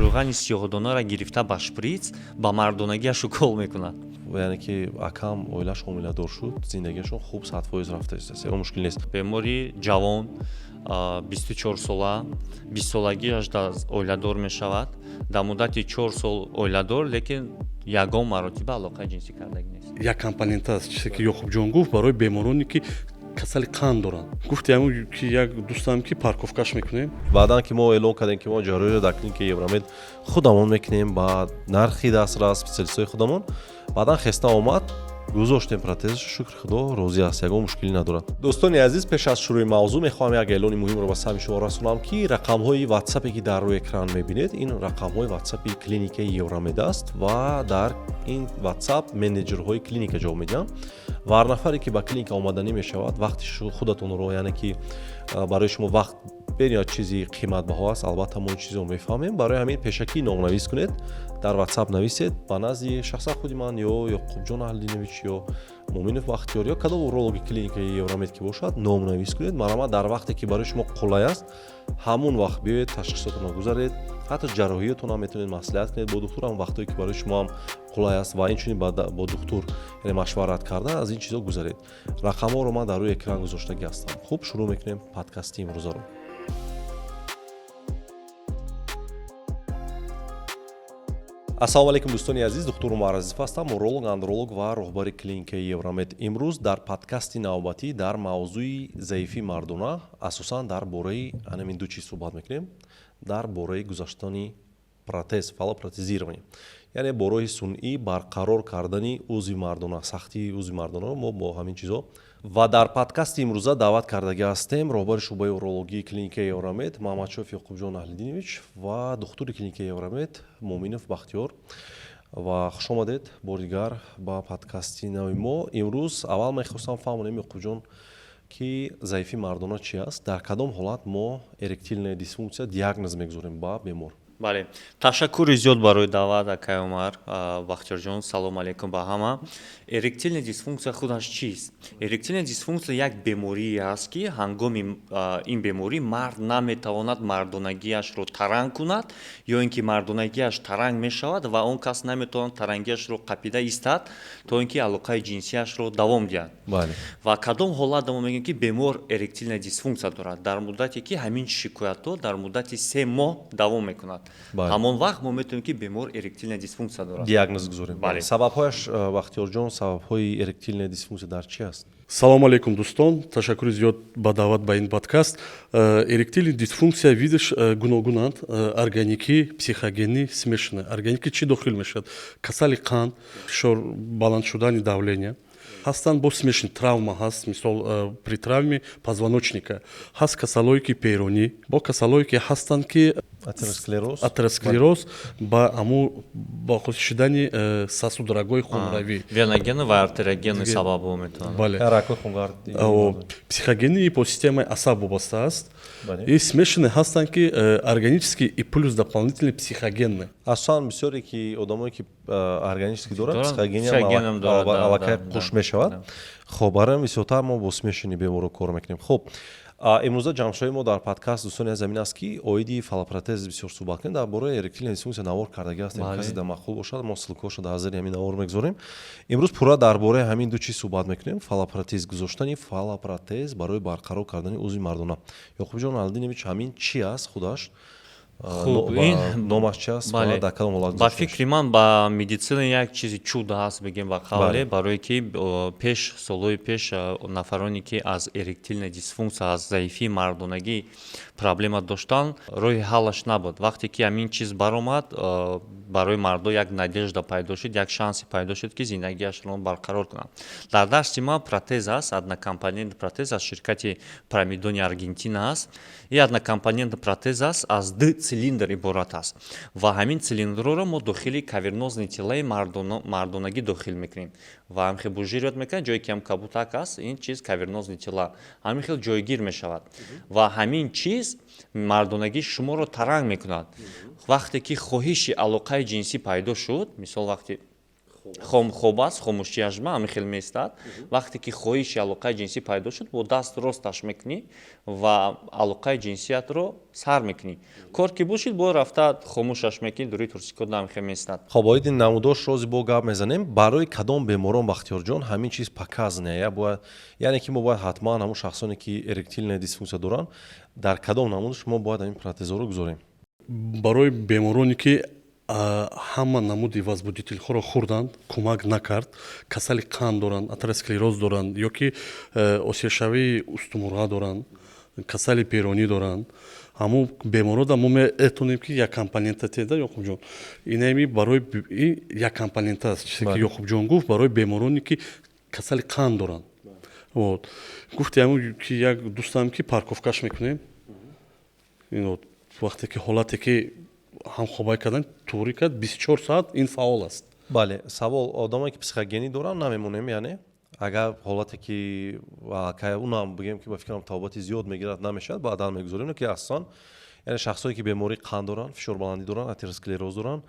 рӯғани сиёҳдонаро гирифта ба шприц ба мардонагиаш укол мекунад. яъне ки акам оилаш ҳомиладор шуд, зиндагиашон хуб 100% рафта истааст, мушкил нест. Бемори ҷавон 24 сола 20 солагиаш оиладор мешавад. Дар муддати 4 сол оиладор, лекин ягон маротиба алоқаи ҷинсӣ кардагӣ нест. як компонент аст, чизе ки Ёқубҷон гуфт барои бемороне ки касали қанд доранд. Гуфтем ки як дӯстам ки парковкаш мекунем. баъдан ки мо эълон кардем ки мо ҷарроҳиро дар клиникаи Евромед худамон мекунем ба нархи дастрас специалистҳои худамон. баъдан хеста омад, гузоштем протезаш, шукри худо розӣ аст, ягон мушкилӣ надорад. дӯстони азиз, пеш аз шурӯи мавзӯъ мехоҳам як эълони муҳимро ба сами шумо расонам ки рақамҳои WhatsApp-е ки дар рӯи экран мебинед, ин рақамҳои WhatsApp-и клиникаи Евромед аст ва дар ин WhatsApp менеҷерҳои клиника ҷавоб медиҳанд. ва ҳар нафаре ки ба клиника омаданӣ мешавад, вақти худатонро, яъне ки барои шумо вақт бениҳоят чизи қиматбаҳо аст, албатта мо ин чизро мефаҳмем. барои ҳамин пешакӣ номнавис кунед, дар WhatsApp нависед ба назди шахсан худи ман ё Ёқубҷон Аҳлидинович ё Муъминов Бахтиёр ё кадом урологи клиникаи Евромед ки бошад, номнавис кунед. марҳамат, дар вақте ки барои шумо қулай аст, ҳамун вақт биёед, ташхисотонро гузаред, ҳатто ҷарроҳиятонро ҳам метавонед маслиҳат кунед бо духтур, ҳам вақтое ки барои шумо ҳам қулай аст ва инчунин бо духтур машварат карда аз ин чизо гузаред. рақамҳоро ман дар рӯи экран гузоштагӣ ҳастам. хуб, шурӯъ мекунем подкасти имрӯзаро. ассалому алайкум дӯстони азиз, духтур Умар Азизов ҳастам, уролог, андролог ва роҳбари клиникаи Евромед. имрӯз дар подкасти навбатӣ дар мавзӯи заифи мардона, асосан дар бораи ҳамин ду чиз суҳбат мекунем, дар бораи гузаштани протез, фалопротезирование, яъне бо роҳи сунъӣ барқарор кардани узви мардона, сахтии узви мардонаро мо бо ҳамин чизо. ва дар подкасти имрӯза даъват кардагӣ ҳастем роҳбари шуъбаи урологии клиникаи Евромед Маҳмадшоф Ёқубҷон Аҳлидинович ва духтури клиникаи Евромед Муъминов Бахтиёр. ва хуш омадед бори дигар ба подкасти нави мо. имрӯз аввал мехостам фаҳмонем Ёқубҷон ки заифи мардона чи аст, дар кадом ҳолат мо эректилная дисфунксия диагноз мегузорем ба бемор. бале, ташаккури зиёд барои даъват акай Умар Бахтиёрҷон. салому алайкум ба ҳама. эректилная дисфунксия худаш чист? эректилная дисфунксия як беморие аст ки ҳангоми ин беморӣ мард наметавонад мардонагиашро таранг кунад ё ин ки мардонагиаш таранг мешавад ва он кас наметавонад тарангиашро қапида истад то ин ки алоқаи ҷинсиашро давом диҳад. ва кадом ҳолат мо мегӯем ки бемор эректилная дисфунксия дорад? дар муддате ки ҳамин шикоятҳо дар муддати 3 моҳ давом мекунад. ҳамон вақт мо метавонем ки бемор эректилная дисфунксия дорад. диагноз гузорем. сабабҳояш Бахтиёрҷон, сабабҳои эректилная дисфунксия дар чи аст? Салому алейкум дӯстон, ташаккури зиёд ба даъват ба ин подкаст. Эректилная дисфунксия видиш гуногунанд, органикӣ, психогенӣ, смешанная. Органикӣ чӣ дохил мешавад? Касали қанд, фишор баланд шудани давления ҳастанд, бо смешан травма ҳаст, мисол при травме позвоночника ҳаст, касалое ки пейронӣ, бо касалое ки ҳастанд ки атеросклероз ба аму ба хоси шидани сосудрагои хунравӣ, веногенный ва артериогенный сабабҳо метавонад. бале, психогении по системаи асаб вобаста аст. И смешанные ҳастанд ки органические и плюс дополнительные психогенные. асосан бисёре ки одамое ки органически дорад, психогениям аллакай қуш мешавад. хоб, барои бисёртар мо бо смешани беморро кор мекунем. хоб, имрӯза ҷамъшавии мо дар подкаст дӯстони азиз замин аст ки оиди фалопротез бисёр суҳбат кунем. дар бораи эректилная дисфунксия навор кардагӣ ҳастем. касе дар махол бошад, мо ссилкаҳошро дар ҳазири ҳамин навор мегузорем. имрӯз пурра дар бораи ҳамин ду чиз суҳбат мекунем. фалопротез, гузоштани фалопротез барои барқарор кардани узви мардона. Ёқубҷон Аҳлидинович, ҳамин чи аст худаш? номаш чи аст? дар кадом ҳолат? ба фикри ман ба медицина як чизи чудо ҳаст бигем ба қавле, барое ки пеш солҳои пеш нафароне ки аз эректилная дисфунксия, аз заифии мардонагӣ проблема доштанд, роҳи ҳаллаш набуд. вақте ки ҳамин чиз баромад, барои мардо як надежда пайдо шуд, як шансе пайдо шуд ки зиндагиашро барқарор кунанд. дар дасти ман протез аст, однокомпонентный протез аз ширкати Прамидони Аргентина аст. и однокомпонентный протез аст, аз ду цилиндр иборат аст. ва ҳамин цилиндроро мо дохили кавернозни тиллаи мардонагӣ дохил мекунем. ва ҳамин хел бужират мекунад, ҷое ки ҳам кабутак аст, ин чиз кавернозни тилла ҳамин хел ҷойгир мешавад. ва ҳамин чиз мардонагӣ шуморо таранг мекунад. вақте ки хоҳиши алоқаи ҷинсӣ пайдо шуд, мисол вақте хоб аст, хомӯшияшма ҳамин хел меистад. Вақте ки хоҳиши алоқаи ҷинсӣ пайдо шуд, бо даст росташ мекунӣ ва алоқаи ҷинсиятро сар мекунӣ. Кор ки бошид, бо рафта хомӯшаш мекунӣ, дури турсикот ҳамин хел меистад. хоб оид ин намудош рози бо гап мезанем. Барои кадом беморон Бахтиёрҷон ҳамин чиз показана? Яъне ки мо бояд ҳатман ҳамун шахсоне ки эректильная дисфунксия доранд, дар кадом намудаш мо бояд ҳамин протезҳоро гузорем? барои бемороне ки ҳама намуди возбудителҳоро хӯрданд, кӯмак накард, касали қанд доранд, атеросклероз доранд ё ки осиёшавии устумурҳа доранд, касали перонӣ доранд, ҳамун беморода мо метонем ки як компонента теда Ёқубҷон. Инами барои як компонента аст, чизе ки Ёқубҷон гуфт, барои бемороне ки касали қанд доранд. Гуфти ҳамун ки як дӯстам ки парковкаш мекунем. Вақте ки ҳолате ки ҳам хобай кардан туурӣ кард 24 соат ин фаъол аст. бале, савол одамое ки психогенӣ доранд намемонем, яъне агар ҳолате ки унам бигем ки ба фикрам табобати зиёд мегирад намешавад, баъдан мегузорем, ки асосан яъне шахсое ки бемории қанд доранд, фишорбаландӣ доранд, атеросклероз доранд,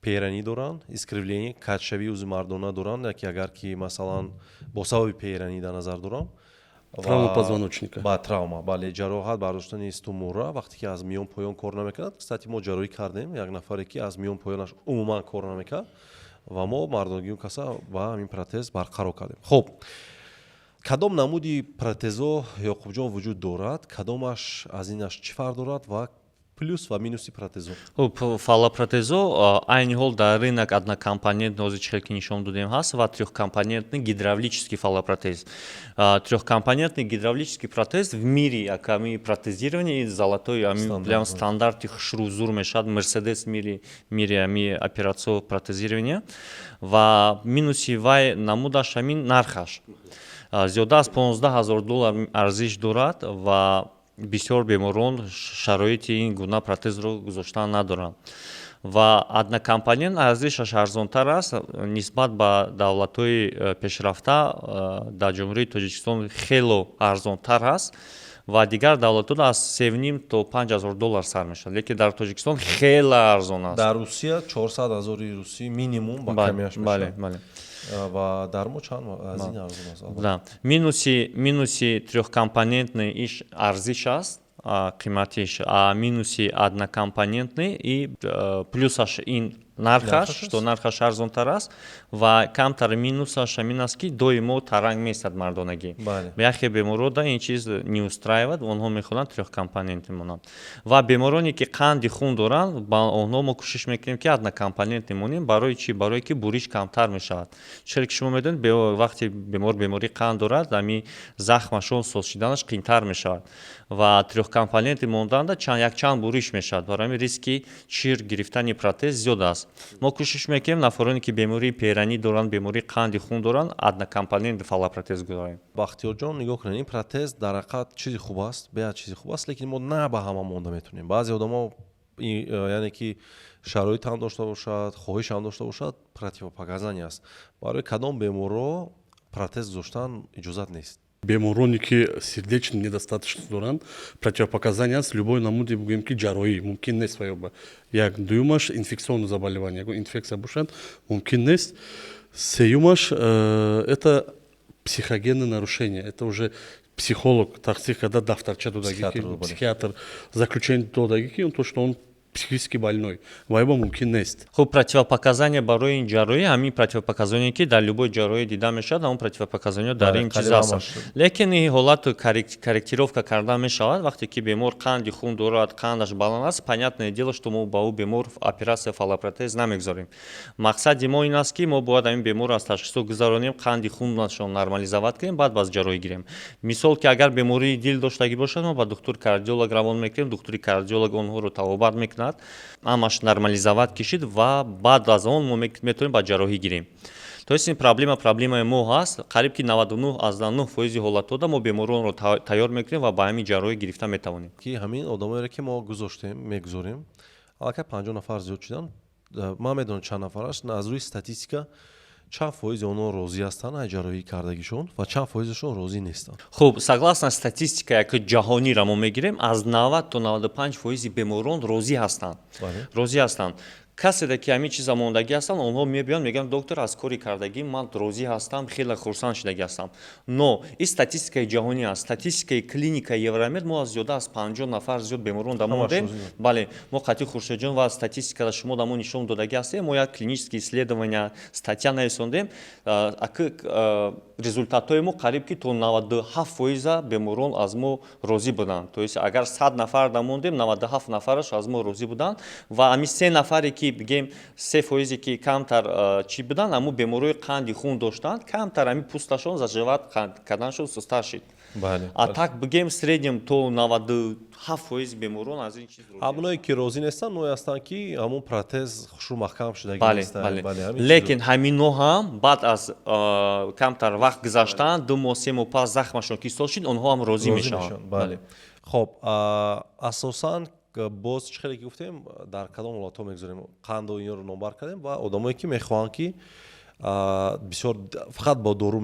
перанӣ доранд, искривление качшавии узи мардона доранд, яки агар ки масалан бо сабаби перанӣ дар назар дорам, Травма позвоночника. ба травма, бале, ҷароҳат бардоштани стумура вақте ки аз миён поён кор намекунад. Кстати, мо ҷарроҳӣ кардем, як нафаре ки аз миён поёнаш умуман кор намекард ва мо мардонагии он каса ба ҳамин протез барқарор кардем. Хуб, кадом намуди протезо Ёқубҷон вуҷуд дорад? Кадомаш аз инаш чӣ фарқ дорад ва плюс ва минуси протезо? Фалопротезо айни ҳол дар рынок однокомпонентный ҳозир чӣ хел ки нишон додем ҳаст ва трёхкомпонентный гидравлический фалопротез. Трёхкомпонентный гидравлический протез в мире аками протезирования золотой прям стандарти хушрӯзур мешавад, мерседес мири ами операцио протезирования ва минуси вай намудаш ҳамин нархаш. Зиёда аз $15,000 арзиш дорад ва бисёр беморон шароити ин гуна протезро гузоштан надоранд. Ва однокомпонент арзишаш арзонтар аст нисбат ба давлатҳои пешрафта. Дар ҷумҳурии Тоҷикистон хело арзонтар аст ва дигар давлатҳода аз $3,500 то $5,000 сар мешавад, лекин дар Тоҷикистон хеле арзон аст. Дар Русия 400,000 русӣ минимум ба камиаш мешавад. Ва дар мо чанд аз ин арзон аст? Да. Минуси трёхкомпонентный иш арзиш аст, қиматиш, а минуси однокомпонентный и плюсаш ин нархаш, что нархаш арзонтар аст ва камтар минусаш ҳамин аст ки доимо таранг меистад мардонагӣ. Яхе беморода ин чиз не устраивад, онҳо мехоҳанд трёхкомпонентный монанд. Ва бемороне ки қанди хун доранд, ба онҳо мо кӯшиш мекунем ки однокомпонентный монем. Барои чӣ? Барое ки буриш камтар мешавад. Чиро ки шумо медонед, вақте бемории қанд дорад, ҳамин захмашон созшиданаш қийтар мешавад ва трёхкомпонентный монданда якчанд буриш мешавад. Барои ҳамин риски чир гирифтани протез зиёд аст. мо кӯшиш мекунем нафароне ки бемории перанӣ доранд, бемории қанди хун доранд, однокомпонентный фалопротез гузорем. Бахтиёрҷон, нигоҳ кунед, ин протез дар ҳақиқат чизи хуб аст, беҳад чизи хуб аст, лекин мо на ба ҳама монда метавонем. Баъзе одамо яъне ки шароит ҳам дошта бошад, хоҳиш ҳам дошта бошад, противопоказания аст. Барои кадом беморо протез гузоштан иҷозат нест? Бемороне ки сердечная недостаточность доранд, противопоказания аст любой намуди бигӯем ки ҷарроҳӣ мумкин нест ва ёба як дуюмаш инфекционное заболевание, инфекция бошад мумкин нест. Сеюмаш это психогенное нарушение, это уже психолог тақсир карда дафтарча додагӣ, психиатр заключение додагӣ ки он то что он психически больной ва ёба мумкин нест. Хуб, противопоказания барои ин ҷарроҳӣ ҳамин противопоказание ки дар любой ҷарроҳӣ дида мешавад, ҳамон противопоказания дар ин чиз аст. Лекин ин ҳолату корректировка карда мешавад. Вақте ки бемор қанди хун дорад, қандаш баланд аст, понятное дело, что мо ба ӯ бемор операция фалопротез намегузорем. Мақсади мо ин аст ки мо бояд ҳамин беморро аз ташхисо гузаронем, қанди хунашон нормализоват кунем, баъд баз ҷарроҳӣ гирем. Мисол ки агар бемории дил доштагӣ бошад, мо ба духтури кардиолог равон мекунем, духтури кардиолог онҳоро табобат мекунад, ҳамаш нормализоват кишид ва баъд аз он мо метавонем ба ҷарроҳӣ гирем. То есть ин проблемаи мо ҳаст. Қариб ки 99% ҳолатҳода мо беморонро тайёр мекунем ва ба ҳамин ҷарроҳӣ гирифта метавонем. Ки ҳамин одамоеро ки мо гузоштем, мегузорем, аллакай 50 нафар зиёд шудан. Ман медонам чанд нафараш, аз рӯи статистика чанд фоизи онҳо розӣ ҳастанд аз ҷарроҳӣ кардагишон ва чанд фоизашон розӣ нестанд? Хуб, согласно статистика яки ҷаҳониро мо мегирем, аз 90 то 95% беморон розӣ ҳастанд. Розӣ ҳастанд. касе ки ҳамин чиза мондагӣ ҳастанд, онҳо мебиёнд мегӯянд доктор аз кори кардагӣ ман розӣ ҳастам, хеле хурсанд шудагӣ ҳастам. Но ин статистикаи ҷаҳонӣ аст. Статистикаи клиникаи Евромед мо аз зиёда аз 50 нафар зиёд беморон дамондем. Бале, мо қатъи Хуршедҷон ва статистикада шумо дамо нишон додагӣ ҳастем. Мо як клинические исследования статья нарисондем. Результатҳои мо қариб ки то 97% беморон аз мо розӣ буданд. То есть агар 100 нафар дамондем, 97 нафараш аз мо розӣ буданд ва ҳамин 3 нафаре ки бигем 3% ки камтар чӣ буданд, аму бемории қанди хун доштанд, камтар ҳамин пӯсташон заживат карданашон сустар шид. А так бигем в среднем то 97% беморон аз ин чиз розӣ. ҳамоное ки розӣ нестанд ное ҳастанд ки ҳамун протез хушрӯ маҳкам шудагӣ нестанд. Лекин ҳамино ҳам баъд аз камтар вақт гузаштан 2 моҳ 3 моҳ пас захмашон ки истол шид, онҳо ҳам розӣ мешаванд. хоб асосан боз чӣ хеле ки гуфтем дар кадом ҳолатҳо мегузорем қанду инро номбар кардем ва одамое ки мехоҳанд ки бисёр фақат бо дору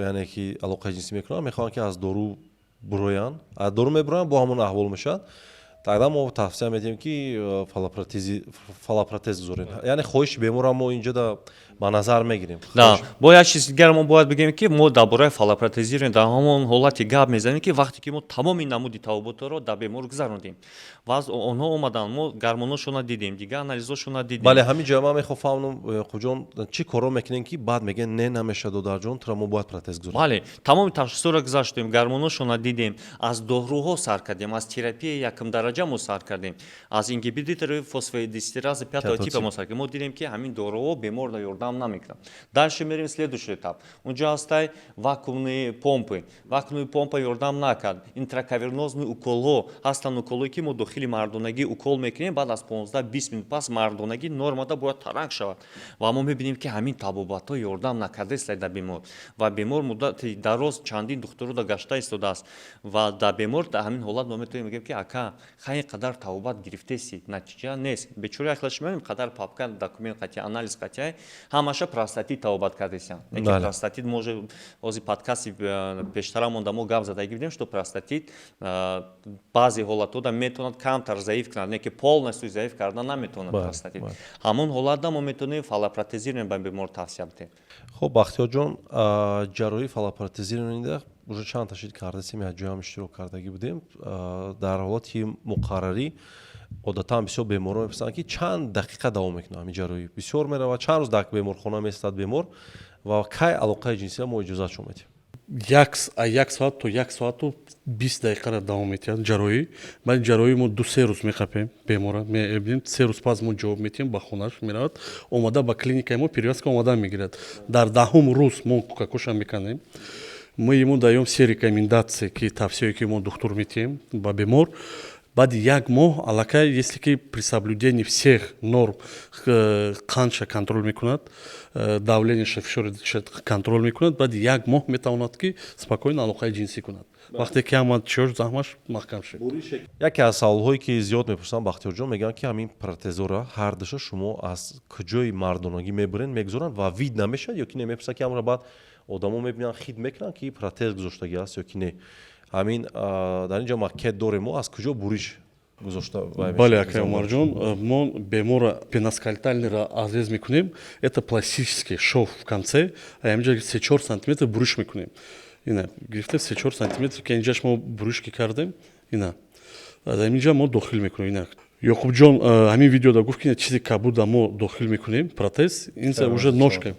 яъне ки алоқаи ҷинсӣ мекунанд, мехоҳанд ки аз дору буроянд, аз дору мебуроянд, бо ҳамон аҳвол мешавад. Тогда мо тавсия медиҳем ки фалопротез гузорем. Яъне хоҳиши беморро мо инҷо ба назар мегирем. Бо як чизи дигар мо бояд бигем ки мо дар бораи фалопротезиро дар ҳамон ҳолати гап мезанем ки вақте ки мо тамоми намуди тавобботро дар бемор гузарондем ва аз онҳо омаданд, мо гормоношона дидем, дигар анализошона дидем. Бале, ҳамин ҷоя ман мехоҳам фаҳмам Якубҷон чӣ корро мекунем ки баъд мегӯянд не намешавад додарҷон, тора мо бояд протез гузорем. Бале, тамоми ташхисҳоро гузаштем, гормоношона дидем, аз доруҳо сар кардем, аз терапияи якум дараҷа мо сар кардем, аз ингибитори фосфодиэстеразы 5-го типа мо сар кардем. Мо дидем ки ҳамин доруҳо беморро ёрдам намекунанд. Дальше мерем следующий этап. Унҷо ҳастай вакуумные помпы. Вакуумные помпа ёрдам накард. Интракавернозные уколҳо ҳастанд, уколҳое ки мо дохили мардонагӣ укол мекунем, баъд аз 15-20 минут пас мардонагӣ нормада бояд таранг шавад. Ва мо мебинем ки ҳамин табобатҳо ёрдам накардааст дар бемор. Ва бемор муддати дароз чандин духтурода гашта истодааст. Ва дар бемор дар ҳамин ҳолат мо метавонем бигем ки ака хай қадар табобат гирифтеси, натиҷа нест. Бечора яхлаш меонем қадар папка документ қатъи анализ қатъи ҳамаша простатит табобат кардесиян. Неки простатит може ози подкасти пештара монда мо гап задагӣ будем, што простатит баъзе ҳолатҳода метавонад камтар заиф кунад, неки полностью заиф кардан наметавонад простатит. Ҳамон ҳолатда мо метавонем фалопротезиро ба бемор тавсия бидем. хоб Бахтиёрҷон, ҷарроҳии фалопротезиро уже чанд та шид кардасем, як ҷоям иштирок кардагӣ будем. Дар ҳолати муқаррарӣ одатан бисёр беморон мепурсанд ки чанд дақиқа давом мекунад ҳамин ҷарроҳӣ. Бисёр меравад, чанд рӯз дар беморхона местад бемор ва кай алоқаи ҷинсиро мо иҷозатшон медиҳем? 1 соат то 1 соату 20 дақиқаро давом метиҳад ҷарроҳӣ. Баъди ҷарроҳӣ мо 2-3 рӯз меқапем бемора, мебинем 3 рӯз пас мо ҷавоб метиҳем, ба хонаш меравад, омада ба клиникаи мо перевязка омада мегирад. Дар 10-ум рӯз мо кукакоша меканем. Мы ему даем все рекомендации, ки тавсияе ки мо духтур метиҳем ба бемор. Баъди 1 моҳ аллакай, если ки при соблюдении всех норм қандша контрол мекунад, давлениеша фишориша контрол мекунад, баъди 1 моҳ метавонад ки спокойно алоқаи ҷинсӣ кунад. Вақте ки ҳама чӯш заҳмаш маҳкам шед. Яке аз саволҳое ки зиёд мепурсанд Бахтиёрҷон, мегӯянд ки ҳамин протезора ҳар душа шумо аз куҷои мардонагӣ мебурен, мегузоранд ва вид намешавад ё ки не? Мепурсанд ки ҳамонро баъд одамо мебинанд хид мекунанд ки протез гузоштагӣ аст ё ки не. ҳамин дар ин ҷо макет дорем мо аз куҷо буриш гузошта? Бале, акай Умарҷон, мо бемора пеноскальтальнера азез мекунем. Это пластический шов в конце, а ҳаминҷа 3-4 сантиметр буриш мекунем. Ина гирифта 3-4 сантиметр ки инҷаш мо буришки кардем, ина ҳаминҷа мо дохил мекунем. Ина Якубҷон ҳамин видеода гуфт ки чизи кабуда мо дохил мекунем протез, инса уже ножка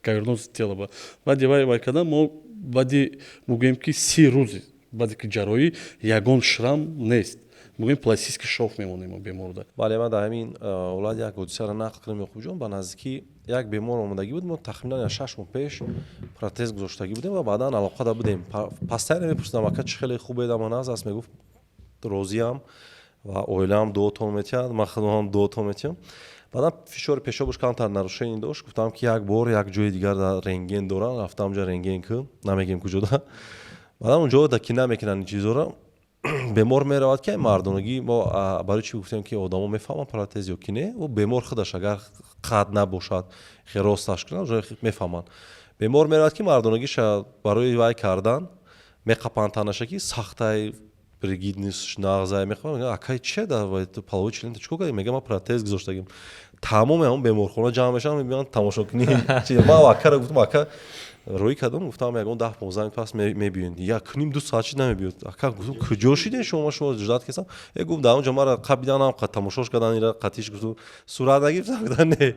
каверноз тела. Баъди вай кардан мо баъди мегӯем ки 30 рӯзи баъди ки ҷарроҳӣ ягон шрам нест. Мегӯем пластический шов мемонем беморда. Бале, ман дар ҳамин ҳолат як ҳодисаро нақл кардем Якубҷон. Ба наздики як бемор омадагӣ буд, мо тахминан 6 моҳ пеш протез гузоштагӣ будем ва баъдан алоқада будем. Пастайра мепурсидам ака чӣ хеле хуб дар ман аст, мегуфт розиам ва оилаам дуотон метиҳад, ман худам дуотон метиҳам. баъдан фишори пешобаш камтар нарушение дошт. Гуфтам ки як бор як ҷои дигар рентген дорам, рафтам ҷа рентген кӯ, намегем куҷода. Баъдан унҷода ки намекунанд ин чизоро, бемор меравад ки мардонагӣ мо барои чӣ гуфтем ки одамо мефаҳманд протез ё ки не, ва бемор худаш агар қад набошад хиросташ кунад уже мефаҳманд. Бемор меравад ки мардонагиша барои вай кардан меқапанд танаша ки сахтай ригидность нағзай мехоҳам мегӯям акай чия дар палови член чико кардем мегӯям ман протез гузоштагим тамоми ҳамон беморхона ҷамъ мешавам мебиёнанд тамошо кунем ман акаро гуфтам ака рӯй кардам гуфтам ягон 10-15 минут пас мебиёед як куним 2 соат чӣ намебиёд ака гуфтам куҷо шидем шумо ждат кесам гуфт дар он ҷо мара қабиданам тамошош кардан ира қатиш гуфту сурат нагирифтам гуфтам не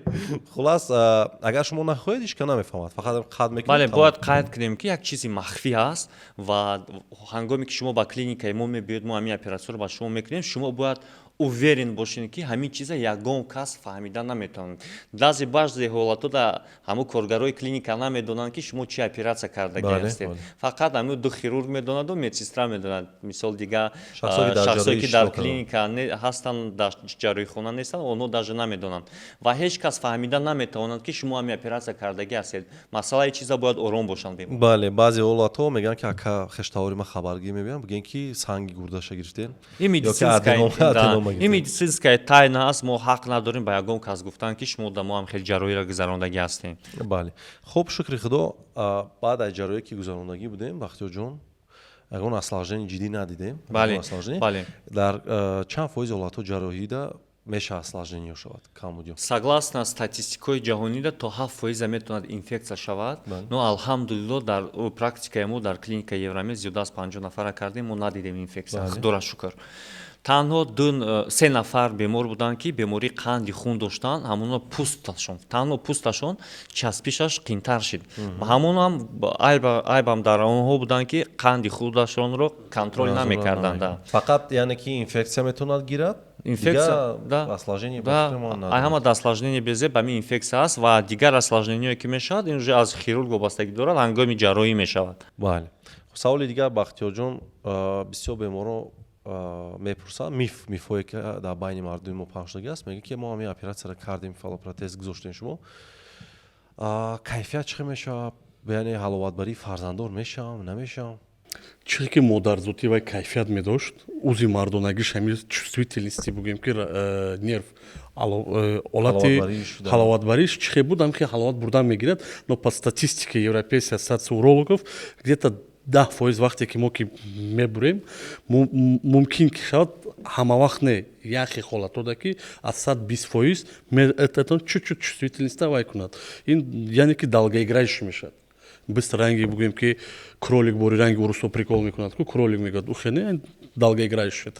хулас агар шумо нахоҳед ҳеч кан намефаҳмад фақат қад мекунед бале бояд қайд кунем ки як чизи махфӣ аст ва ҳангоме ки шумо ба клиникаи мо мебиёед мо ҳамин оператсияро ба шумо мекунем шумо бояд уверен бошед ки ҳамин чиза ягон кас фаҳмида наметавонад баъзе ҳолатода ҳамун коргарои клиника намедонанд ки шумо чӣ оператсия кардаги ҳастед фақат ҳамун ду хирург медонаду медсестра медонад мисол дигар шахсое ки дар клиника ҳастанд дар ҷарроҳихона нестанд онҳо даже намедонанд ва ҳеҷ кас фаҳмида наметавонад ки шумо ҳамин оператсия кардаги ҳастед масъалаи чиза бояд ором бошанд бале баъзе ҳолатҳо мегӯянд ки ака хештавори ман хабаргӣ мебиём бигӯянд ки санги гурдаша гирифтед ин медицинская тайна аст мо ҳақ надорем ба ягон кас гуфтан ки шумо да мо ҳам хеле ҷарроҳиро гузарондагӣ ҳастем бале хуб шукри худо баъд аз ҷарроҳие ки гузарондагӣ будем бахтиёрҷон ягон осложнение ҷиддӣ надидем бале дар чанд фоизи ҳолатҳо ҷарроҳида мешавад осложнение шавад камбуд согласно статистикои ҷаҳонида то 7% метавонад инфексия шавад но алҳамдулилло дар практикаи мо дар клиникаи Евромед зиёда аз 50 нафара кардем мо надидем инфексия худоро шукр танҳо 3 нафар бемор буданд ки бемории қанди хун доштанд ҳамоно пӯсташон танҳо пӯсташон часпишаш қийтар шид ҳамонам айбам дар онҳо буданд ки қанди худашонро контрол намекарданд фақат яъне ки инфексия метавонад гирад ҳама осложнение безеб ҳамин инфексия аст ва дигар осложнение ки мешавад ин уже аз хирург вобастагӣ дорад ҳангоми ҷарроҳӣ мешавад бале саволи дигар бахтиёрҷон бисёр беморҳо мепурсанд мифҳое ки дар байни мардуми мо пахш шудагӣ аст мегӯянд ки мо ҳамин оператсияро кардем фалопротез гузоштем шумо кайфият чӣ мешавад яъне ҳаловатбарии фарзанддор мешавам намешавам чизе ки модарзотӣ вай кайфият медошт узи мардонагиш ҳамин чувствительности бугем ки нерв олати ҳаловатбариш чихе будам ки ҳаловат бурдан мегирад но по статистике европейской ассоциации урологов где-то 10% вақте ки мо ки мебурем мумкин ки шавад ҳамавақт не яхе ҳолатода ки аз 120% метавонад чуть-чуть чувствительността вай кунад ин яъне ки долгоиграющий мешавад быстро ранги бугем ки кролик бори ранги урусо прикол мекунад ку кролик мегӯяд ухе не долгоиграющий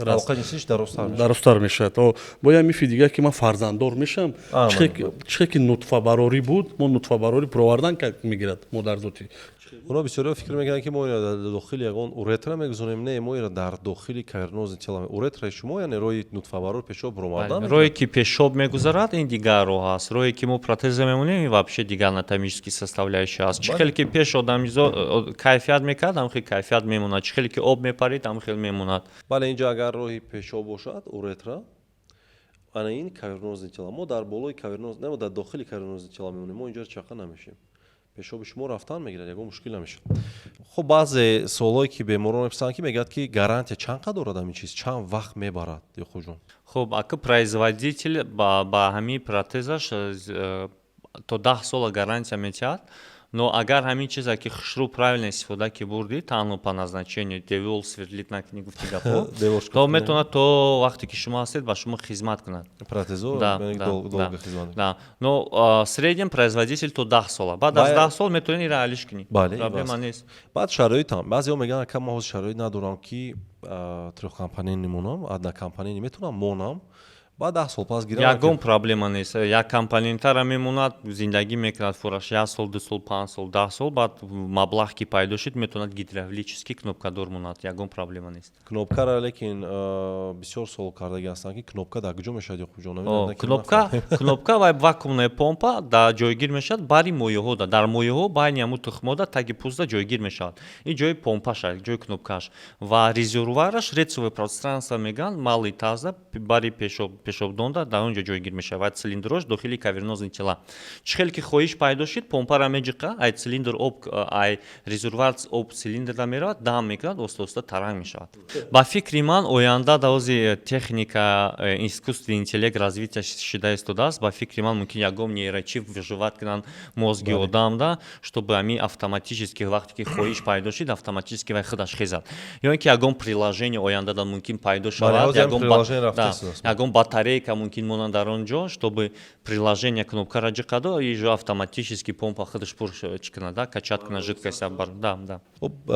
дарозтар мешавад бояд мифи дигар ки ман фарзанддор мешавам чихе ки нутфабарорӣ буд мо нутфабарорӣ провардан мегирад модарзотӣ оно бисёриҳо фикр мекарданд ки мо дар дохили ягон уретра мегузорем не мо ира дар дохили кавернозни тела уретраи шумо яъне роҳи нутфабарор пешоб баромадан роҳе ки пешоб мегузарад ин дигар роҳ аст роҳе ки мо протеза мемонем ин вообще дигар анатомический составляющая аст чӣ хеле ки пеш одамизод кайфият мекард ҳам хел кайфият мемонад чӣ хеле ки об мепарид ҳам хел мемонад бале инҷо агар роҳи пешоб бошад уретра ана ин кавернозни тела мо дар болои каверноз не мо дар дохили кавернозни тела мемонем мо инҷо чақа намешем пешоби шумо рафтан мегирад ягон мушкил намешад хуб баъзе суолҳое ки беморон мепурсанд ки мегӯяд ки гарантия чанд қадр дорад ҳамин чиз чанд вақт мебарад ёхуҷон хуб ака производитель ба ҳамин протезаш то 10 сола гарантия метиҳад но агар ҳамин чиза ки хушрӯ правилно истифода ки бурдӣ танҳо по назначению девол сверлит накунӣ гуфти гапҳо то метавонад то вақте ки шумо ҳастед ба шумо хизмат кунад протезо долго хизмат но среден производитель то 10 сола баъд аз 10 сол метавонед ира ҳалиш кунӣ проблема нест баъд шароитам баъзеҳо мегӯянд ака мо ҳозир шароит надорам ки трехкомпонентӣ монам однокомпонентӣ метавонам монам баъд 10 сол пас гирам ягон проблема нест як компонентара мемонад зиндагӣ мекунад фураш 1 сол 2 сол 5 сол 10 сол баъд маблағ ки пайдо шуд метавонад гидравлически кнопкадор монад ягон проблема нест кнопкара лекин бисёр суол кардагӣ ҳастанд ки кнопка дар куҷо мешавад ёхуҷон кнопка вай вакуумная помпа дар ҷойгир мешавад бари моеҳода дар моеҳо байни ҳамун тухмода таги пӯста ҷойгир мешавад ин ҷои помпаша ҷои кнопкаш ва резервуараш рецовое пространство мегӯянд малый таза бари пешоб пешобдонда дар онҷо ҷойгир мешавад цилиндрош дохили кавернозни тела чихел ки хоҳиш пайдо шид помпара меҷиқа ай цилиндр об ай резервуар об цилиндрда меравад дам мекунад оста таранг мешавад ба фикри ман оянда давози техника искусствени интеллект развития шуда истодааст ба фикри ман мумкин ягон нейрочип вживат кунанд мозги одамда чтобы ами автоматически вақте ки хоҳиш пайдо шид автоматически вай худаш хезад ё ин ки ягон приложение оянда мумкин пайдо шавад ягон батарейка мумкин монанд дар он ҷо чтобы приложение кнопкара ҷиқадо иҷо автоматически помпа худаш пур чӣ кунад качат кунад жидкость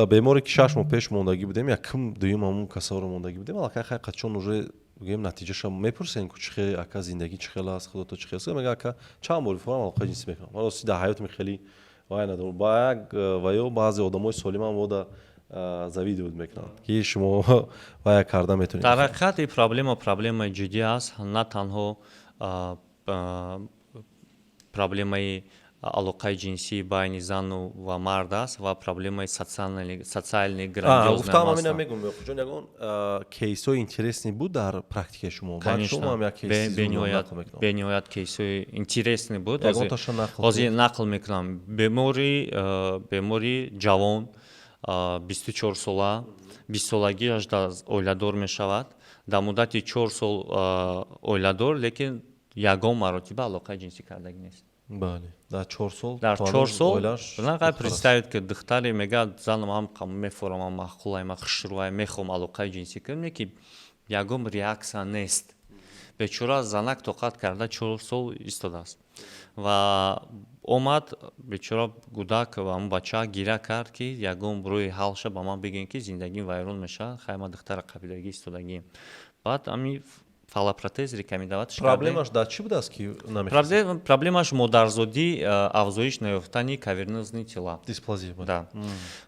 беморе ки 6 моҳ пеш мондагӣ будем якм дуюм ҳамун касаро мондагӣ будем аллакай қачон уже бигем натиҷаша мепурсем ки чихел ака зиндагӣ чихел аст худото чихел аст мега ака чанд бори форам алоқаи ҷинсӣ мекунам ман рости дар ҳаётам хеле вай надорам ба як ва ё баъзе одамои солимам вода завидуд мекунанд ки шумо вая карда метавонед дар ҳақиқат ин проблемаи ҷиддӣ аст на танҳо проблемаи алоқаи ҷинсӣ байни зану ва мард аст ва проблемаи социальни гуфтам ҳамина мегум ҷон ягон кейсҳои интересни буд дар практикаи шумо бениҳоят кейсҳои интересни буд ҳозир нақл мекунам бемори ҷавон 24 сола 20 солагиаш оиладор мешавад дар муддати 4 сол оиладор лекин ягон маротиба алоқаи ҷинсӣ кардагӣ нест дар 4 сол дар 4 сол нақай представед ки духтаре мегӯяд занам ҳам мефорам махқулай хушрӯай мехоҳам алоқаи ҷинсӣ кунам ки ягон реаксия нест бечора занак тоқат карда 4 сол истодааст ва омад бечора гудак ва ҳамун бача гиря кард ки ягон рӯи ҳалша ба ман бигӯен ки зиндагим вайрон мешавад хай ман духтара қабилагӣ истодагием баъд ами фалопротез рекомендоватш проблемаш дар чӣ будааст ки намехост проблемаш модарзодӣ афзоиш наёфтани кавернозни тела дисплазия да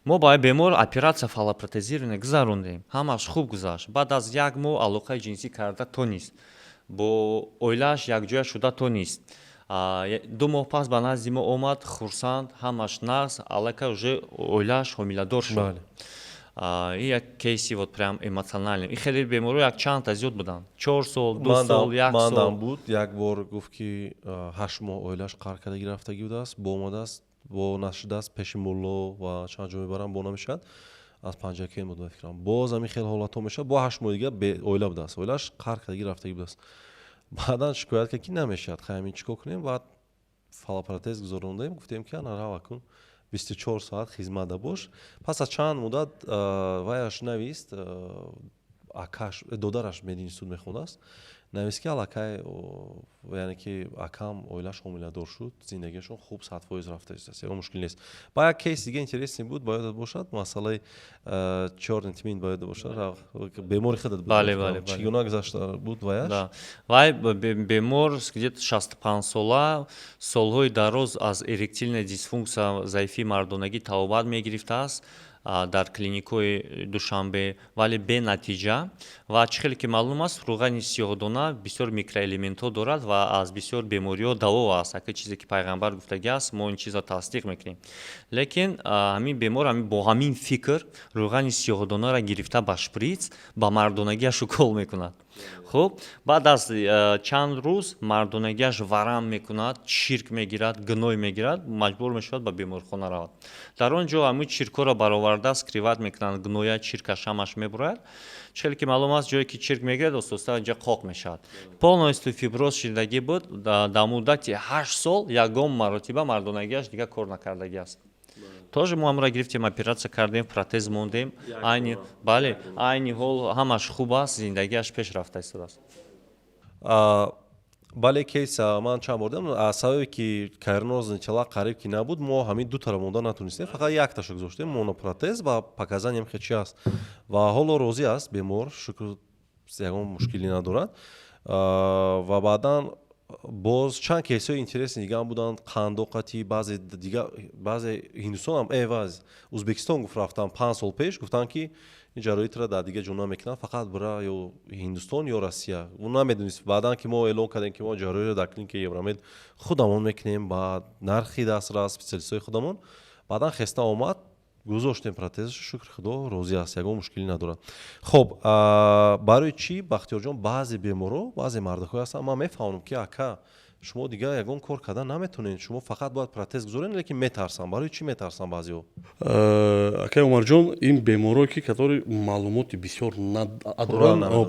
мо ба бемор операция фалопротезирование гузарондем ҳамаш хуб гузашт баъд аз 1 моҳ алоқаи ҷинсӣ карда тонист бо оилааш якҷоя шуда тонист 2 моҳ пас ба назди мо омад хурсанд ҳамаш нағз аллакай уже оилааш ҳомиладор шуд ин як кейси вот прям эмоциональный ин хеле беморо як чандта зиёд буданд 4 сол 2 сол 1 сол мандам буд як бор гуфт ки 8 моҳ оилааш қар кардагӣ рафтагӣ будааст бо омадааст бо нашудааст пеши мулло ва чанд ҷо мебарам бо намешавад аз панҷаи кен буд фикрам боз ҳамин хел ҳолатҳо мешавад бо 8 моҳи дигар оила будааст оилааш қар кардагӣ рафтагӣ будааст баъдан шикоят кард ки намешавад хай ҳамин чӣ кор кунем баъд фалопротез гузарондем гуфтем ки ана рава кун 24 соат хизматда бош пас аз чанд муддат ваяш навист акаш додараш медини суд мехондааст навист ки аллакай яъне ки акам оилаш ҳомиладор шуд зиндагиашон хуб 100% рафта истааст ягон мушкил нест ба як кейс дига интересни буд бояд бошад масъалаи чёрный тмин бояд бошад бемори худат буд чӣ гуна гузашта буд ваяш вай бемор где-то 65 сола солҳои дароз аз эректильная дисфунксия заифии мардонагӣ табобат мегирифтааст дар клиникои душанбе вале бенатиҷа ва чӣ хеле ки маълум аст рӯғани сиёҳдона бисёр микроэлементҳо дорад ва аз бисёр бемориҳо даво аст ака чизе ки пайғамбар гуфтагиаст мо ин чизро тасдиқ мекунем лекин ҳамин бемор бо ҳамин фикр рӯғани сиёҳдонаро гирифта ба шприц ба мардонагиаш укол мекунад хуб баъд аз чанд рӯз мардонагиаш варам мекунад чирк мегирад гной мегирад маҷбур мешавад ба беморхона равад дар он ҷо ҳамин чиркҳоро бароварда скриват мекунанд гноя чиркаш ҳамаш мебурояд чӣ хеле ки маълум аст ҷое ки чирк мегирад оста ҷо қоқ мешавад полностью фиброз шидагӣ буд дар муддати 8 сол ягон маротиба мардонагиаш дигар кор накардагӣ аст тоже мо ҳамро гирифтем операция кардем протез мондем бале айни ҳол ҳамаш хуб аст зиндагиаш пеш рафта истодааст бале кейс ман чанд бор дидам аз сабабе ки кавернозни тела қариб ки набуд мо ҳамин дутара монда натунистем фақат якташа гузоштем монопротез ва показаниям хечи аст ва ҳоло розӣ аст бемор шукр ягон мушкилӣ надорад ва баъдан боз чанд кейсҳои интересни дигам буданд қандоқати баъзе ҳиндустонам ӯзбекистон гуфт рафтам 5 сол пеш гуфтанд ки ин ҷароитро дар дигар ҷо намекунанд фақат бира ё ҳиндустон ё россия он намедонист баъдан ки мо эълон кардем ки мо ҷароиро дар клиникаи евромед худамон мекунем ба нархи дастрас специалистҳои худамон баъдан хеста омад гузоштем протезаш, шукр худо розӣ аст, ягон мушкилӣ надорад. Хоб, барои чӣ Бахтиёрҷон баъзе беморҳо, баъзе мардахое ҳастанд, ман мефаҳмам ки ака шумо дигар ягон кор кардан наметонед, шумо фақат бояд протез гузоред, лекин метарсанд. Барои чӣ метарсанд баъзеҳо? акай Умарҷон, ин беморое ки катори маълумоти бисёр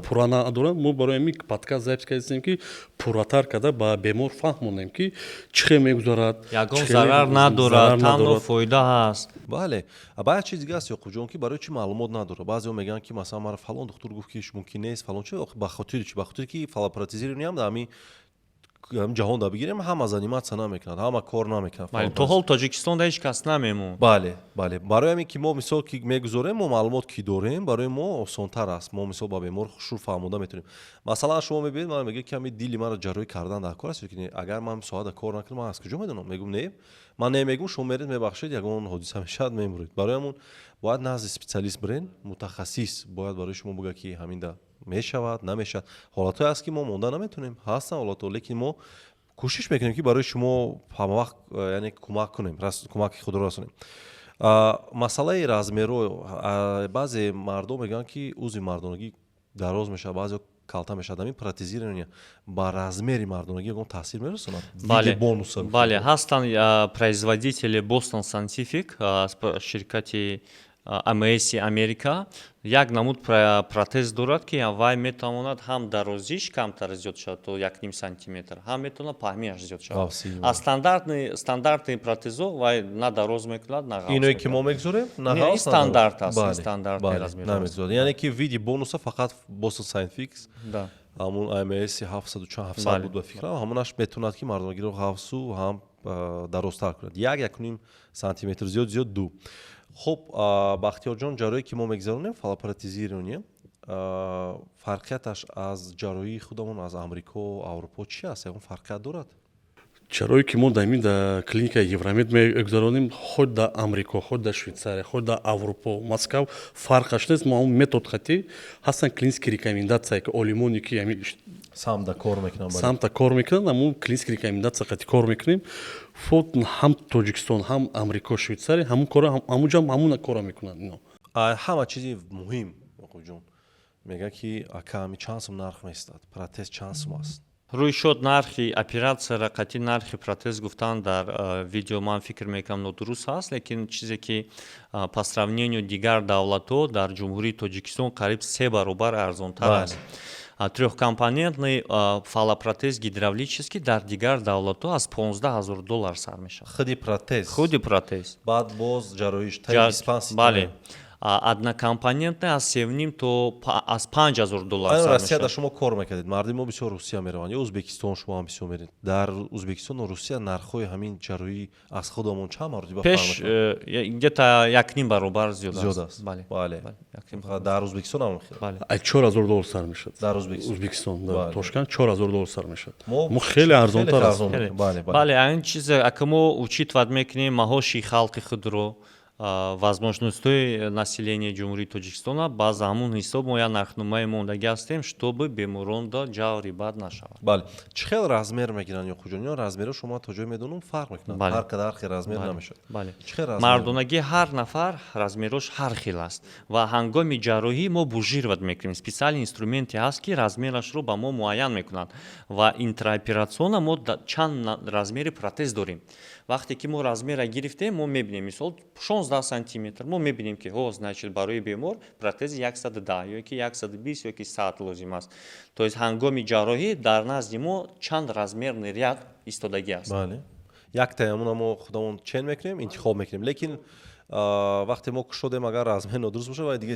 пурра надоранд, мо барои ҳамин подкаст запис кардем ки пурратар карда ба бемор фаҳмонем ки чӣ хел мегузарад, ягон зарар надорад, танҳо фоида ҳаст. бале, ба як чиз дига аст ёқубҷон, ки барои чӣ маълумот надорад. Баъзеҳо мегӯянд ки масалан мара фалон духтур гуфт ки мумкин нест, фалон чӣ, ба хотири чӣ? Ба хотире ки фалопротезированиам дар ҳамин ҷаҳон да бигирем, ҳама заниматсия намекунад, ҳама кор намекунад. То ҳол Тоҷикистонда ҳеҷ кас намемонд. бале. Барои ҳамин ки мо мисол ки мегузорем, мо маълумот ки дорем, барои мо осонтар аст. Мо мисол ба бемор хушур фаҳмода метавонем. Масалан шумо мебинед, ман мегӯям ки ҳамин дили мара ҷарроҳӣ кардан дар кор аст ё ки не? Агар ман соата кор накардам, ман аз куҷо медонам? Мегӯм не. Ман не мегӯм, шумо меред мебахшед, ягон ҳодиса мешавад, мемуред. Барои ҳамон бояд назди специалист бирен, мутахассис бояд барои шумо бигӯяд ки ҳаминда мешавад, намешавад. Ҳолатҳое ҳаст ки мо монда наметонем. Ҳастанд ҳолатҳо, лекин мо кӯшиш мекунем ки барои шумо ҳамавақт яъне кӯмак кунем, кӯмаки худро расонем. Масъалаи размерҳо, баъзе мардон мегӯянд ки узви мардонагӣ дароз мешавад, баъзеҳо калта мешавад. Ҳамин протезирование ба размери мардонагӣ ягон таъсир мерасонад? Бале, ҳастанд производители Boston Scientific, ширкати АМС Америка, як намуд протез дорад ки вай метавонад ҳам дарозиш камтар зиёд шавад, то 1 сантиметр, ҳам метавонад паҳмияш зиёд шавад. Аз стандартни протезо вай на дароз мекунад, на ғавз мекунад. Иное ки мо мегузорем, на ин стандарт аст, стандартни размер намегузорад. Яъне ки види бонуса фақат Boston Scientific, ҳамун АМС 700 буд ба фикрам, ҳамунаш метавонад ки мардонагиро ғавсу ҳам дарозтар кунад. 1 сантиметр зиёд 2. хуб, Бахтиёрҷон, ҷарроҳие ки мо мегзаронем, фалопротезирование, фарқияташ аз ҷарроҳии худамон аз Амрико, Аврупо чӣ аст? Ягон фарқият дорад? ҷарроҳие ки мо дар клиникаи Евромед мегузаронем, хоҷ дар Амрико, хоҷ дар Швейтсария, хоҷ дар Аврупо, Москав, фарқаш нест. Мо ҳамун метод хати ҳастанд клинически рекомендация ки олимоне ки самта кор мекунанд, ҳамун клинически рекомендация хати кор мекунем. ҳам Тоҷикистон, ҳам Амрико, Швейтсария ҳамунҷо ҳамуна кора мекунанд. ҳама чизи муҳим оқубҷон мега ки ака ҳами чанд сум нарх меистад, протез чанд сум аст? рӯи шуд нархи оператсияра қатъи нархи протез гуфтан дар видео ман фикр мекунам нодуруст ҳаст, лекин чизе ки по сравнению дигар давлатҳо дар ҷумҳурии Тоҷикистон қариб 3 баробар арзонтар аст. Трехкомпонентный фалопротез гидравлический дар дигар давлатҳо аз $15,000 сар мешавад. Худи протез. Баъд боз ҷарроҳиш диспансер. Бале. Однокомпонентный аз 7,5 то аз $5,000 сар мешавад. Россияда шумо кор мекардед, марди мо бисёр Русия мераванд, ё Ӯзбекистон шумо ҳам бисёр меред. Дар Ӯзбекистон ва Русия нархҳои ҳамин ҷарроҳӣ аз худамон чанд маротиба пеш где-то 1,5 баробар зиёд аст. Бале. Дар Ӯзбекистон ҳам $4,000 сар мешавад. Дар Ӯзбекистон, Тошкент $4,000 сар мешавад. Мо хеле арзонтар аст. Бале, ин чизе ака мо учитвад мекунем маҳоши халқи худро, возможностҳои населения ҷумҳурии Тоҷикистона, баъз ҳамун ҳисоб мо як нархномаи мондагӣ ҳастем, чтобы беморонда ҷаври бад нашавад. Бале, чӣ хел размер мегиранд ёқубҷон? Ё размерро шумо та ҷое медонам фарқ мекунад. Ҳар кадar хел размер намешавад. Бале. Мардонагӣ ҳар нафар размерош ҳар хел аст ва ҳангоми ҷарроҳӣ мо бужировать мекунем. Специали инструменте ҳаст ки размерашро ба мо муайян мекунад ва интраоперационно мо чанд размери протез дорем. Вақте ки мо размера гирифтем, мо мебинем мисол 16 сантиметр, мо мебинем ки значит барои бемор протези 110 ё ки 120 ё ки 100 лозим аст. То есть ҳангоми ҷарроҳӣ дар назди мо чанд размерный ряд истодагӣ аст. Бале. Як таямуна мо худамон чен мекунем, интихоб мекунем, лекин вақте мо кушодем агар размер нодуруст боша, вай дига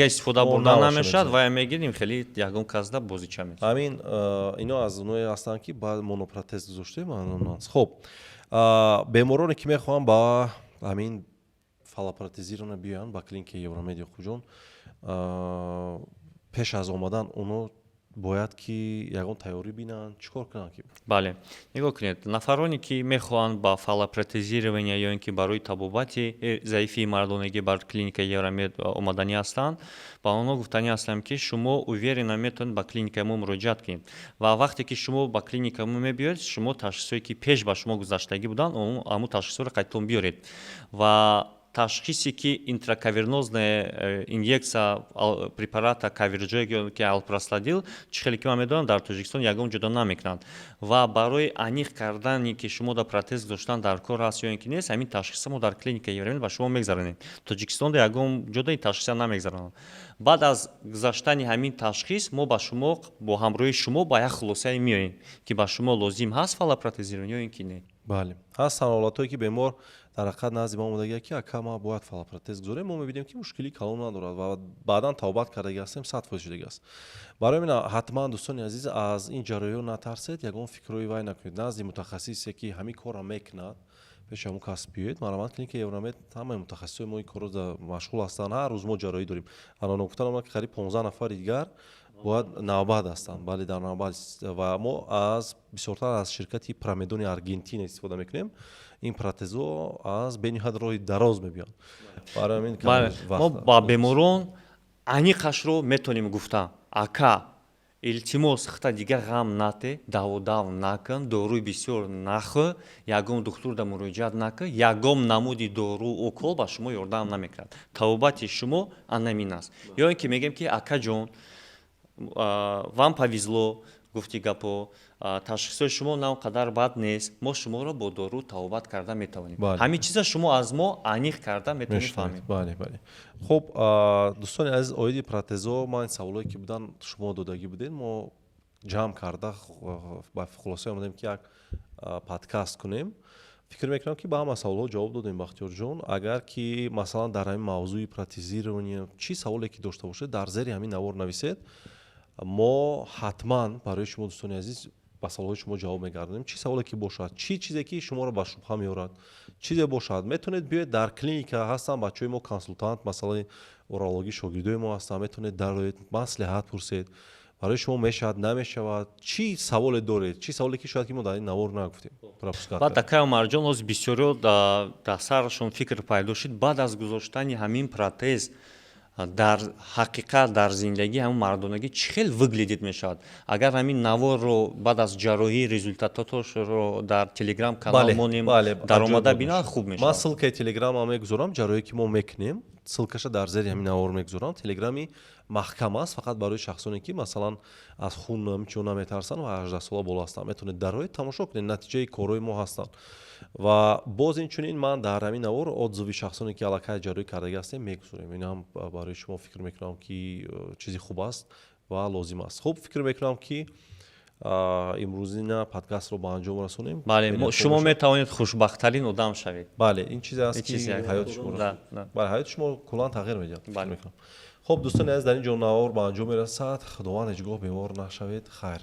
истифода бурда намешавад, вай мегирем хеле ягон казда бозича мешавад. Ҳамин ино аз оное ҳастанд ки ба монопротез гузоштем. Хуб, бемороне ки мехоҳанд ба ҳамин фалопротезирование биёянд ба клиникаи Евромед ёқубҷон, пеш аз омадан оно бояд ки ягон тайёрӣ бинанд, чӣ кор кунанд? Бале, нигоҳ кунед, нафароне ки мехоҳанд ба фалопротезирование ё ин ки барои табобати заифии мардонагӣ бар клиникаи Евромед омаданӣ ҳастанд, ба онҳо гуфтанӣ ҳастам ки шумо уверенно метавонед ба клиникаи мо муроҷиат кунед ва вақте ки шумо ба клиникаи мо мебиёед, шумо ташхисое ки пеш ба шумо гузаштагӣ буданд, ҳамун ташхисҳоро қайтон биёред ва ташхисе ки интракавернозная инъекция препарата каверҷое ки алпростадил чӣ хеле ки ман медонам дар Тоҷикистон ягон ҷудо намекунанд ва барои аниқ кардани ки шумо дар протез гузоштан дар кор аст ё ин ки нест ҳамин ташхиса мо дар клиника еврамед ба шумо мегзаронем. Тоҷикистонда ягон ҷудо ин ташхиса намегзаронанд. баъд аз гузаштани ҳамин ташхис мо ба шумо бо ҳамроҳи шумо ба як хулосае меоем ки ба шумо лозим ҳаст фалопротезирование ё ин ки не. бале ҳастанд ҳолатҳое ки бемор дар ҳақиқат назди мо омодаги ки ака ма бояд фалопротез гузорем мо мебинем ки мушкилӣ калон надорад ва баъдан тавбат кардаги ҳастем 100% шудаги аст. барои ин ҳатман дӯстони азиз аз ин ҷароиҳо натарсед ягон фикрҳои вай накунед назди мутахассисе ки ҳамин корро мекунад пеш ҳамун кас биёед маромат клиника еврамед ҳамаи мутахассисои мо ин корро машғул ҳастанд ҳар рӯз мо ҷароӣ дорем алон гуфтан омад ки қариб 15 нафари дигар бояд навбат ҳастанд бале дар навбат ва мо аз бисёртар аз ширкати промедони аргентина истифода мекунем ин протезо аз бениҳад роҳи дароз мебиёнд барои ҳамин мо ба беморон аниқашро метавонем гуфта ака илтимос хита дигар ғам нате даводав накун доруи бисёр нахӯ ягон духтур да муроҷиат накун ягон намуди дору укол ба шумо ёрдам намекунад тавбати шумо анамин аст ё ин ки мегем ки акаҷон вам повезло гуфти гапо ташхисои шумо на он қадар бад нест мо шуморо бо дору тавбат карда метавонем ҳамин чиза шумо аз мо аниқ карда метавонед фаҳмед. бале хуб дӯстони азиз оиди протезо ман саволое ки будан шумо додагӣ будед мо ҷамъ карда ба хулосае омадем ки як подкаст кунем фикр мекунам ки ба ҳама саволҳо ҷавоб додем бахтиёрҷон агар ки масалан дар ҳамин мавзӯи протезирование чӣ саволе ки дошта бошед дар зери ҳамин навор нависед мо ҳатман барои шумо дӯстони азиз ба саволҳои шумо ҷавоб мегардонем чӣ саволе ки бошад чӣ чизе ки шуморо ба шубҳа меорад чизе бошад метавонед биёед дар клиника ҳастанд бачаҳои мо консултант масалани урологӣ шогирдои мо ҳастанд метавонед дароед маслиҳат пурсед барои шумо мешавад намешавад чӣ саволе доред чӣ саволе ки шояд ки мо дар ин навор нагуфтем баъд акай омарҷон ҳоз бисёриҳо дар сарашон фикр пайдо шид баъд аз гузоштани ҳамин протез дар ҳақиқат дар зиндагии ҳамон мардонагӣ чӣ хел выглядит мешавад агар ҳамин наворро баъд аз ҷарроҳӣ результататошро дар телеграм канал монем даромада бинад хуб мешавад. ман ссилкаи телеграмма мегузорам ҷарроҳие ки мо мекунем ссилкаша дар зери ҳамин навор мегузорам телеграми маҳкам аст фақат барои шахсоне ки масалан аз хун чо наметарсанд ва 18 сола боло ҳастанд метавонед дароед тамошо кунед натиҷаи корҳои мо ҳастанд ва боз инчунин ман дар ҳамин навор отзуви шахсоне ки аллакай ҷарроӣ кардаги ҳастем мегузорем инам барои шумо фикр мекунам ки чизи хуб аст ва лозим аст. хуб фикр мекунам ки имрӯзина подкастро ба анҷом расонем. бале шумо метавонед хушбахттарин одам шавед. бале ин чизе аст ки ҳаёти шуморо бале ҳаёти шумо куллан тағйир медиҳад. хуб дӯстони азиз дар ин ҷо навор ба анҷом мерасад худованд ҳеҷ гоҳ бемор нашавед хайр.